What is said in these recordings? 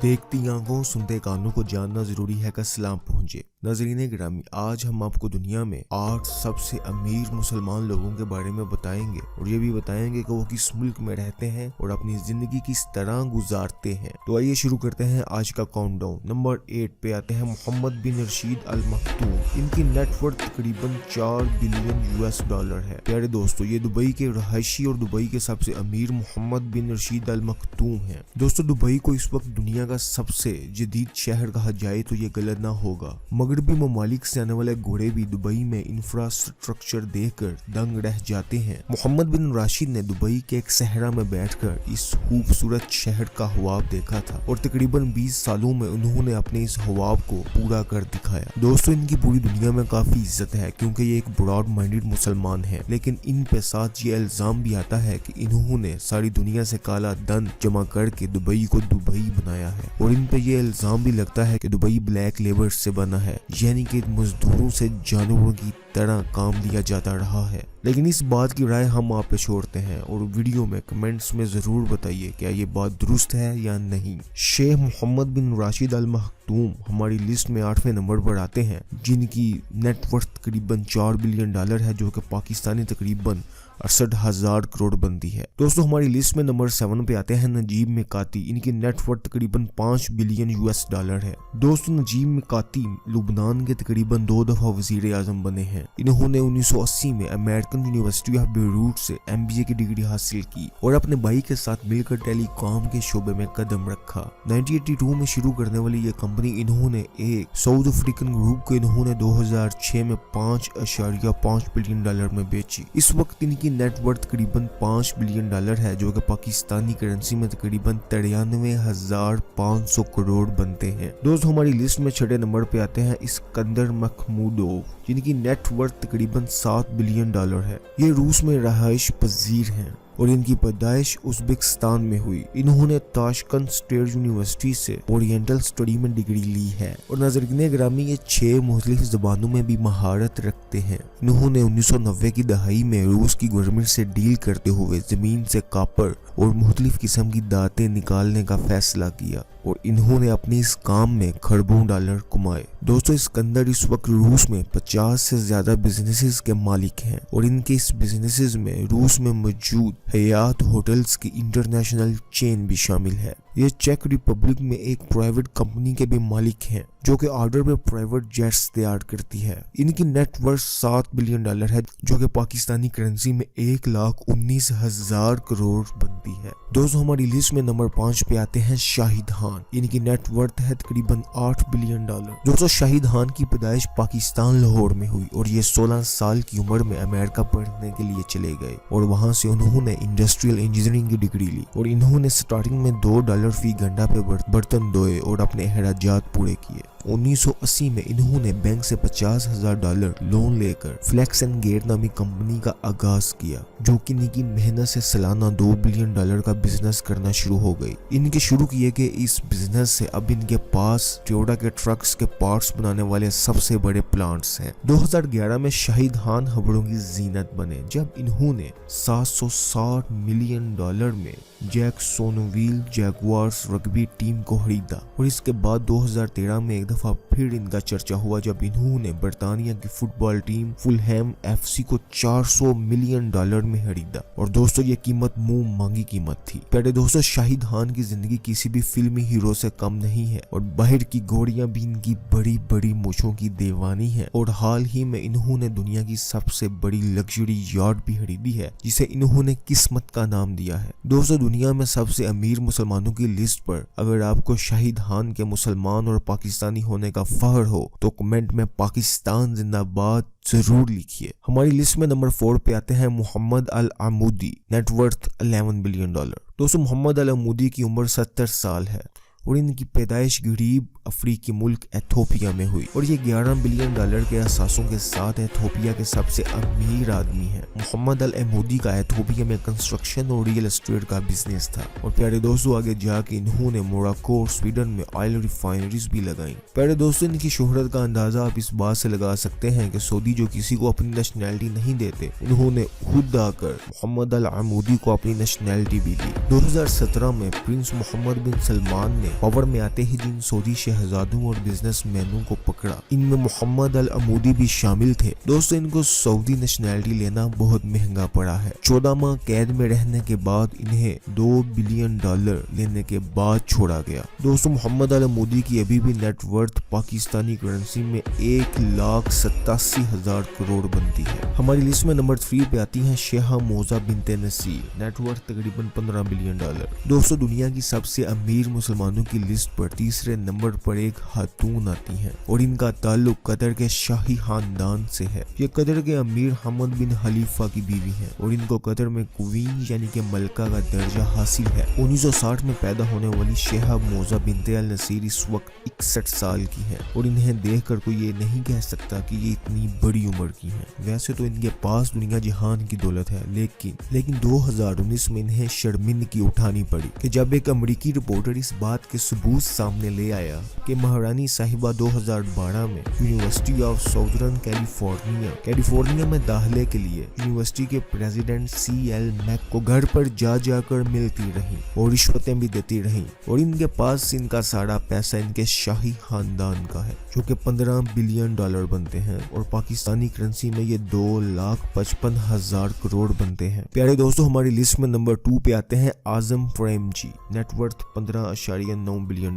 देखती आंखों सुनते कानों को जानना जरूरी है का सलाम पहुंचे। नाज़रीन गिरामी, आज हम आपको दुनिया में 8 सबसे अमीर मुसलमान लोगों के बारे में बताएंगे और ये भी बताएंगे कि वो किस मुल्क में रहते हैं और अपनी जिंदगी किस तरह गुजारते हैं। तो आइए शुरू करते हैं आज का काउंटडाउन। नंबर 8 पे आते हैं मोहम्मद बिन रशीद अल मखतूम। इनकी नेटवर्थ तकरीबन 4 बिलियन US डॉलर है। प्यारे दोस्तों, ये दुबई के रहायशी और दुबई के सबसे अमीर मोहम्मद बिन रशीद अल मखतूम है। दोस्तों, दुबई को इस वक्त दुनिया का सबसे जदीद शहर कहा जाए तो ये गलत ना होगा। मगरबी ममालिक से आने वाले घोड़े भी दुबई में इंफ्रास्ट्रक्चर देखकर दंग रह जाते हैं। मोहम्मद बिन राशिद ने दुबई के एक सहरा में बैठकर इस खूबसूरत शहर का ख्वाब देखा था और तकरीबन 20 सालों में उन्होंने अपने इस ख्वाब को पूरा कर दिखाया। दोस्तों, इनकी पूरी दुनिया में काफी इज्जत है क्योंकि ये एक ब्रॉड माइंडेड मुसलमान है, लेकिन इन पे साथ ये इल्जाम भी आता है कि इन्होंने सारी दुनिया से काला धन जमा करके दुबई को दुबई बनाया है और इन पे ये इल्जाम भी लगता है कि दुबई ब्लैक लेबर से बना है, यानी कि मजदूरों से जानवरों की तरह काम लिया जाता रहा है। लेकिन इस बात की राय हम आप पे छोड़ते हैं और वीडियो में कमेंट्स में जरूर बताइए क्या ये बात दुरुस्त है या नहीं। शेख मोहम्मद बिन राशिद अल मखतूम हमारी लिस्ट में 8वें नंबर पर आते हैं, जिनकी नेटवर्थ तकरीबन 4 बिलियन डॉलर है, जो कि पाकिस्तानी तकरीबन 68,000 करोड़ बनती है। दोस्तों, हमारी लिस्ट में नंबर 7 पे आते हैं नजीब मिकाती। इनकी नेटवर्थ तकरीबन 5 बिलियन US डॉलर है। दोस्तों, नजीब मिकाती लुबनान के तकरीबन 2 दफा वजीर आजम बने हैं। इन्होंने 1980 में अमेरिकन यूनिवर्सिटी ऑफ बेरूट से MBA की डिग्री हासिल की और अपने भाई के साथ मिलकर टेलीकॉम के शोबे में कदम रखा। 1982 में शुरू करने वाली ये कंपनी इन्होंने एक साउथ अफ्रीकन ग्रुप को इन्होंने 2006 में 5.5 बिलियन डॉलर में बेची। इस वक्त इनकी नेटवर्थ तकरीबन 5 बिलियन डॉलर है, जो कि पाकिस्तानी करेंसी में तकरीबन 93,500 करोड़ बनते हैं। दोस्तों, हमारी लिस्ट में 6 नंबर पे आते हैं इस्कंदर मखमूदोव, जिनकी नेटवर्थ तकरीबन 7 बिलियन डॉलर है। ये रूस में रहायश पजीर हैं और इनकी पैदाइश उज़्बेकिस्तान में हुई। इन्होंने ताशकंद स्टेट यूनिवर्सिटी से ओरिएंटल स्टडी में डिग्री ली है और नाज़रीन ग्रामी ये 6 मुख्तलिफ ज़बानों में भी महारत रखते हैं। इन्होंने 1990 की दहाई में रूस की गवर्नमेंट से डील करते हुए जमीन से कापर और मुख्तलिफ किस्म की दातें निकालने का फैसला किया और इन्होंने अपने इस काम में खरबों डॉलर कमाए। दोस्तों, इस्कंदर इस वक्त रूस में 50 से ज्यादा बिजनेसेस के मालिक हैं और इनके इस बिजनेसेस में रूस में मौजूद हयात होटल्स की इंटरनेशनल चेन भी शामिल है। ये चेक रिपब्लिक में एक प्राइवेट कंपनी के भी मालिक हैं, जो कि ऑर्डर पे प्राइवेट जेट्स तैयार करती है। इनकी नेटवर्थ 7 बिलियन डॉलर है, जो कि पाकिस्तानी करेंसी में 1,19,000 करोड़ बनती है। दोस्तों, हमारी लिस्ट में नंबर 5 पे आते हैं शाहिद खान। इनकी नेटवर्थ है तकरीबन 8 बिलियन डॉलर। दोस्तों, शाहिद खान की पैदाइश पाकिस्तान लाहौर में हुई और ये 16 साल की उम्र में अमेरिका पढ़ने के लिए चले गए और वहां से उन्होंने इंडस्ट्रियल इंजीनियरिंग की डिग्री ली और इन्होंने स्टार्टिंग में $2 फी घंटा पे बर्तन धोए और अपने अखराजात पूरे किए। 1980 में इन्होंने बैंक से $50,000 लोन लेकर फ्लेक्स एंड गेट नामी कंपनी का आगाज किया, जो कि इनकी मेहनत से सालाना $2 बिलियन का बिजनेस करना शुरू हो गई। इनके शुरू किए गए इस बिजनेस से अब इनके पास टोयोटा के ट्रक्स के पार्ट्स बनाने वाले सबसे बड़े प्लांट्स हैं। 2011 में शाहिद खान खबरों की जीनत बने जब इन्होंने $760 मिलियन में जैक्सोनविल जैगुआर्स रग्बी टीम को खरीदा और इसके बाद 2013 में एक दफा फिर इनका चर्चा हुआ जब इन्होंने बर्तानिया की फुटबॉल टीम फुलहैम FC को $400 मिलियन में खरीदा और दोस्तों, ये कीमत मुंह मांगी कीमत थी। प्यारे दोस्तों, शाहिद खान की जिंदगी किसी भी फिल्मी हीरो से कम नहीं है और बाहर की घोड़ियां भी इनकी बड़ी बड़ी मूछों की दीवानी है और हाल ही में इन्होंने दुनिया की सबसे बड़ी लग्जरी यार्ड भी खरीदी है, जिसे इन्होंने किस्मत का नाम दिया है। दोस्तों, दुनिया में सबसे अमीर मुसलमानों की लिस्ट पर अगर आपको शाहिद खान के मुसलमान और पाकिस्तानी होने का फख्र हो तो कमेंट में पाकिस्तान जिंदाबाद जरूर लिखिए। हमारी लिस्ट में नंबर 4 पे आते हैं मोहम्मद अल आमूदी, नेटवर्थ $11 बिलियन। दोस्तों, मोहम्मद अल आमूदी की उम्र 70 साल है और इनकी पैदाइश गरीब अफ्रीकी मुल्क एथोपिया में हुई और ये $11 बिलियन के असासों के साथ एथोपिया के सबसे अमीर आदमी हैं। मोहम्मद अल अमूदी का एथोपिया में कंस्ट्रक्शन और रियल एस्टेट का बिजनेस था और प्यारे दोस्तों, आगे जाके इन्होंने मोरक्को और स्वीडन में ऑयल रिफाइनरीज भी लगाई। प्यारे दोस्तों, इनकी शोहरत का अंदाजा आप इस बात से लगा सकते हैं कि सऊदी जो किसी को अपनी नेशनैलिटी नहीं देते, इन्होंने खुद आकर मोहम्मद अल अमूदी को अपनी नेशनैलिटी भी दी। 2017 में प्रिंस मोहम्मद बिन सलमान ने ने पावर में आते ही जिन सऊदी शहजादों और बिजनेसमैनों को पकड़ा, इनमें मोहम्मद अल अमूदी भी शामिल थे। दोस्तों, इनको सऊदी नेशनैलिटी लेना बहुत महंगा पड़ा है। 14 माह कैद में रहने के बाद इन्हें $2 बिलियन लेने के बाद छोड़ा गया। दोस्तों, मोहम्मद अल अमूदी की अभी भी नेटवर्थ पाकिस्तानी करेंसी में 1,87,000 करोड़ बनती है। हमारी लिस्ट में नंबर 3 पे आती है शेहा मोजा बिनते नसीर, नेटवर्थ तकरीबन $15 बिलियन। दोस्तों, दुनिया की सबसे अमीर मुसलमानों की लिस्ट पर तीसरे नंबर पर एक खातून आती है और इनका ताल्लुक कतर के शाही खानदान से है। ये कतर के अमीर हमद बिन खलीफा की बीवी है और इनको कतर में क्वीन यानी कि मलका का दर्जा हासिल है। 1960 में पैदा होने वाली शेहा मोजा बिनते अल नसीर इस वक्त 61 साल की है और इन्हें देखकर कोई ये नहीं कह सकता कि ये इतनी बड़ी उम्र की है। वैसे तो इनके पास दुनिया जहान की दौलत है, लेकिन 2019 में इन्हें शर्मिंदगी उठानी पड़ी कि जब एक अमेरिकी रिपोर्टर इस बात के सबूत सामने ले आया कि महारानी साहिबा 2012 में यूनिवर्सिटी ऑफ साउदर्न कैलिफोर्निया में दाखिले के लिए यूनिवर्सिटी के प्रेसिडेंट CL मैक को घर पर जाकर मिलती रही और रिश्वतें भी देती रही और इनके पास इनका सारा पैसा इनके शाही खानदान का है, जो कि $15 बिलियन बनते हैं और पाकिस्तानी करेंसी में ये 2,55,000 करोड़ बनते हैं। प्यारे दोस्तों, हमारी लिस्ट में नंबर 2 पे आते हैं आजम प्रेमजी, नेटवर्थ $15.9 बिलियन।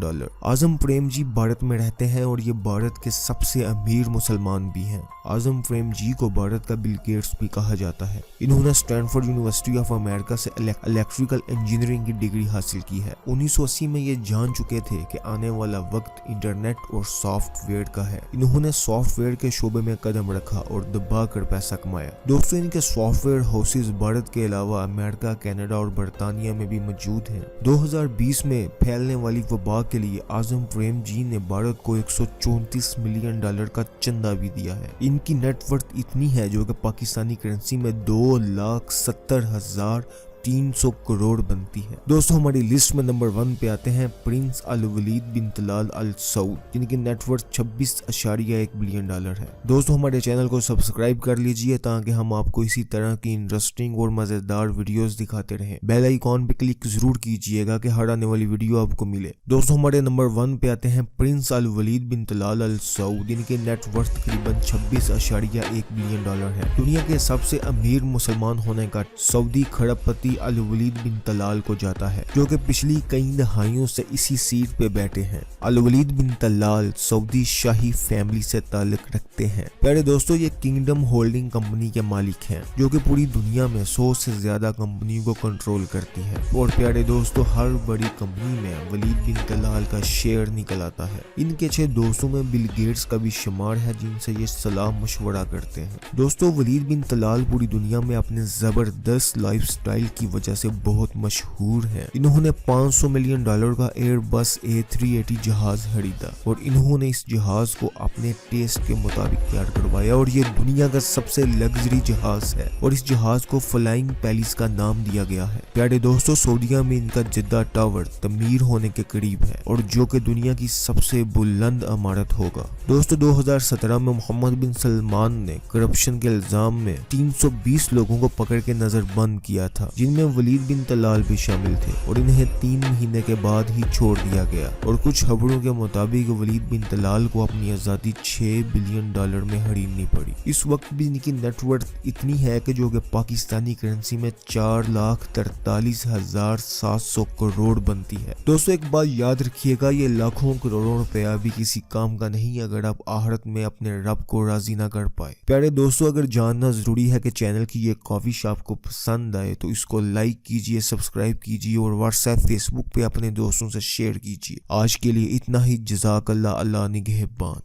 आजम प्रेमजी भारत में रहते हैं और ये भारत के सबसे अमीर मुसलमान भी हैं। आजम प्रेमजी को भारत का बिल गेट्स भी कहा जाता है। इन्होंने स्टैनफोर्ड यूनिवर्सिटी ऑफ अमेरिका से इलेक्ट्रिकल इंजीनियरिंग की डिग्री हासिल की है। 1980 में ये जान चुके थे कि आने वाला वक्त इंटरनेट और सॉफ्टवेयर का है। इन्होंने सॉफ्टवेयर के शोबे में कदम रखा और दबा कर पैसा कमाया। दोस्तों, इनके सॉफ्टवेयर हाउसेज भारत के अलावा अमेरिका, कनाडा और बरतानिया में भी मौजूद हैं। 2020 में फैलने वाली वबा के लिए आजम प्रेमजी ने भारत को $134 मिलियन का चंदा भी दिया है। इनकी नेटवर्थ इतनी है जो कि पाकिस्तानी करेंसी में 2,70,300 करोड़ बनती है। दोस्तों, हमारी लिस्ट में नंबर 1 पे आते हैं प्रिंस अल वलीद बिन तलाल अल सऊद, जिनकी नेटवर्थ $26.1 बिलियन है। दोस्तों, हमारे चैनल को सब्सक्राइब कर लीजिए ताकि हम आपको इसी तरह की इंटरेस्टिंग और मजेदार वीडियोस दिखाते रहें। बेल आइकॉन पे क्लिक जरूर कीजिएगा कि हर आने वाली वीडियो आपको मिले। दोस्तों, हमारे नंबर 1 पे आते हैं प्रिंस अल वलीद बिन तलाल अल सऊद, जिनकी नेटवर्थ तकरीबन $26.1 बिलियन है। दुनिया के सबसे अमीर मुसलमान होने का सऊदी खरबपति अल वलीद बिन तलाल को जाता है, जो कि पिछली कई दहाइयों से इसी सीट पे बैठे हैं। अल वलीद बिन तलाल सऊदी शाही फैमिली से ताल्लुक रखते हैं। प्यारे दोस्तों, ये किंगडम होल्डिंग कंपनी के मालिक हैं, जो कि पूरी दुनिया में 100 से ज्यादा कंपनियों को कंट्रोल करती है। और प्यारे दोस्तों, हर बड़ी कंपनी में वलीद बिन तलाल का शेयर निकल आता है। इनके 6 दोस्तों में बिल गेट्स का भी शुमार है, जिनसे ये सलाह मशवरा करते हैं। दोस्तों, वलीद बिन तलाल पूरी दुनिया में अपने जबरदस्त लाइफस्टाइल की वजह से बहुत मशहूर है। इन्होंने $500 मिलियन का एयरबस A380 जहाज खरीदा और इन्होंने इस जहाज को अपने टेस्ट के मुताबिक तैयार करवाया और ये दुनिया का सबसे लग्जरी जहाज है और इस जहाज को फ्लाइंग पैलेस का नाम दिया गया है। प्यारे दोस्तों, सऊदीया में इनका जिद्दा टावर तमीर होने के करीब है और जो कि दुनिया की सबसे बुलंद इमारत होगा। दोस्तों, 2017 में मोहम्मद बिन सलमान ने करप्शन के इल्जाम में 320 लोगों को पकड़ के नजरबंद किया था, जिनमें वलीद बिन तलाल भी शामिल थे और इन्हें 3 महीने के बाद ही छोड़ दिया गया। और कुछ खबरों के मुताबिक वलीद बिन तलाल को अपनी आजादी $6 बिलियन में खरीदनी पड़ी। इस वक्त भी इनकी नेटवर्थ इतनी है कि जो कि पाकिस्तानी करेंसी में 4,43,700 करोड़ बनती है। दोस्तों, एक बात याद रखिएगा, ये लाखों करोड़ों रुपया भी किसी काम का नहीं अगर आप आखिरत में अपने रब को राजी ना कर पाए। प्यारे दोस्तों, अगर जानना जरूरी है कि चैनल की ये कॉफी शॉप को पसंद आए तो इसको लाइक कीजिए, सब्सक्राइब कीजिए और व्हाट्सएप, फेसबुक पे अपने दोस्तों से शेयर कीजिए। आज के लिए इतना ही। जज़ाकल्लाह, अल्लाह निगहबान।